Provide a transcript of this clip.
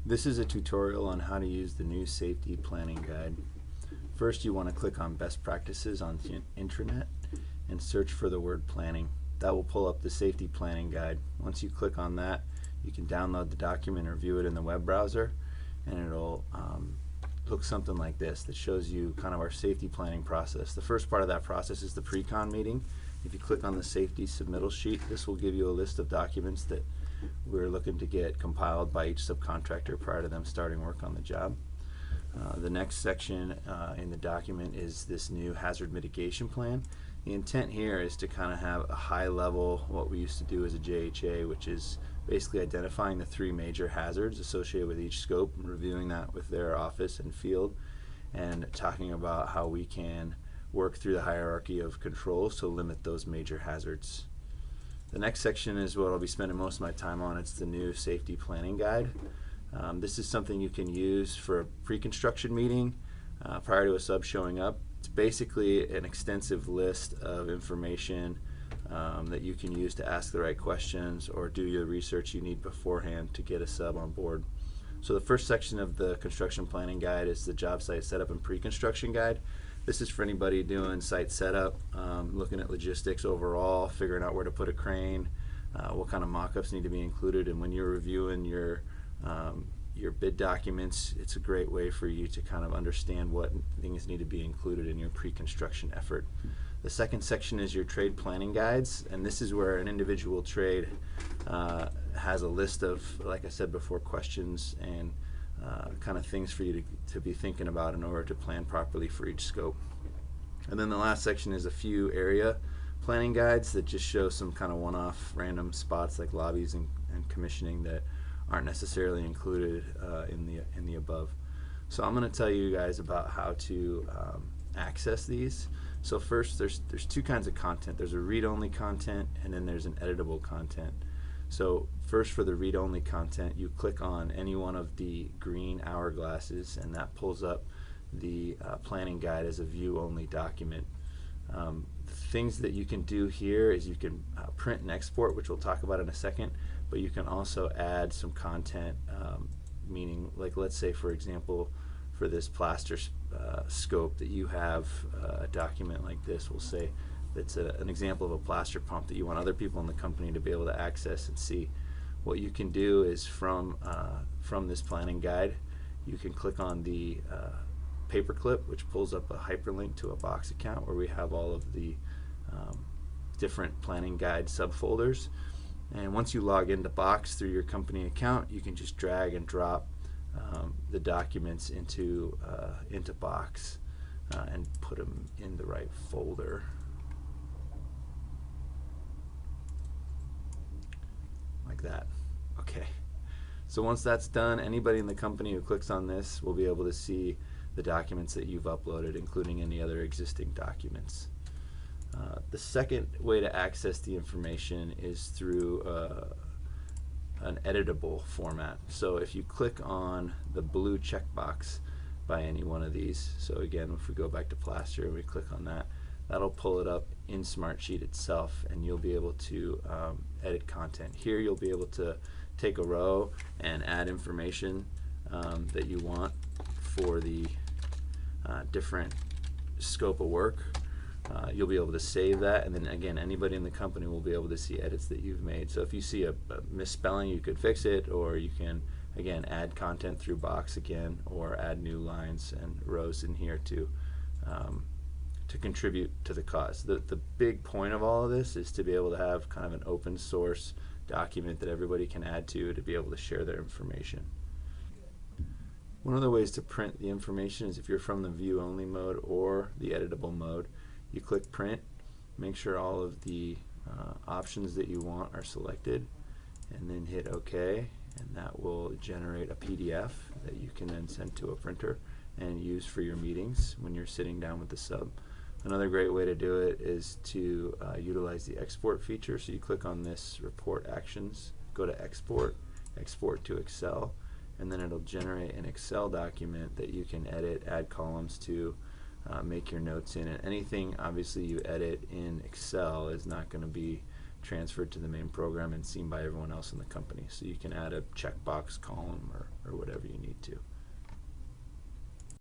This is a tutorial on how to use the new safety planning guide. First, you want to click on best practices on the intranet and search for the word planning. That will pull up the safety planning guide. Once you click on that, you can download the document or view it in the web browser, and it'll look something like this that shows you kind of our safety planning process. The first part of that process is the pre-con meeting. If you click on the safety submittal sheet, this will give you a list of documents that we're looking to get compiled by each subcontractor prior to them starting work on the job. The next section in the document is this new hazard mitigation plan. The intent here is to kind of have a high level, what we used to do as a JHA, which is basically identifying the 3 major hazards associated with each scope and reviewing that with their office and field, and talking about how we can work through the hierarchy of controls to limit those major hazards. The next section is what I'll be spending most of my time on. It's the new safety planning guide. This is something you can use for a pre-construction meeting prior to a sub showing up. It's basically an extensive list of information that you can use to ask the right questions or do your research you need beforehand to get a sub on board. So the first section of the construction planning guide is the job site setup and pre-construction guide. This is for anybody doing site setup, looking at logistics overall, figuring out where to put a crane, what kind of mock-ups need to be included, and when you're reviewing your bid documents, it's a great way for you to kind of understand what things need to be included in your pre-construction effort. The second section is your trade planning guides, and this is where an individual trade has a list of, like I said before, questions and kind of things for you to be thinking about in order to plan properly for each scope. And then the last section is a few area planning guides that just show some kind of one-off random spots like lobbies and commissioning that aren't necessarily included in the above. So I'm going to tell you guys about how to access these. So first, there's 2 kinds of content. There's a read-only content, and then there's an editable content. So first, for the read-only content, you click on any one of the green hourglasses, and that pulls up the planning guide as a view-only document. Things that you can do here is you can print and export, which we'll talk about in a second, but you can also add some content, meaning, like, let's say, for example, for this plaster scope that you have a document like this, we'll say that's an example of a plaster pump that you want other people in the company to be able to access and see. What you can do is from this planning guide, you can click on the paperclip, which pulls up a hyperlink to a Box account where we have all of the different planning guide subfolders. And once you log into Box through your company account, you can just drag and drop the documents into Box and put them in the right folder. Like that. Okay. So once that's done, anybody in the company who clicks on this will be able to see the documents that you've uploaded, including any other existing documents. The second way to access the information is through an editable format. So if you click on the blue checkbox by any one of these, so again, if we go back to plaster and we click on that, that'll pull it up in Smartsheet itself, and you'll be able to edit content. Here you'll be able to take a row and add information that you want for the different scope of work. You'll be able to save that, and then again, anybody in the company will be able to see edits that you've made. So if you see a misspelling, you could fix it, or you can again add content through Box again, or add new lines and rows in here to contribute to the cause. The big point of all of this is to be able to have kind of an open source document that everybody can add to be able to share their information. One of the ways to print the information is if you're from the view only mode or the editable mode. You click print, make sure all of the options that you want are selected, and then hit OK, and that will generate a PDF that you can then send to a printer and use for your meetings when you're sitting down with the sub. Another great way to do it is to utilize the export feature. So you click on this report actions, go to export, export to Excel, and then it'll generate an Excel document that you can edit, add columns to, make your notes in. And anything obviously you edit in Excel is not going to be transferred to the main program and seen by everyone else in the company. So you can add a checkbox column or whatever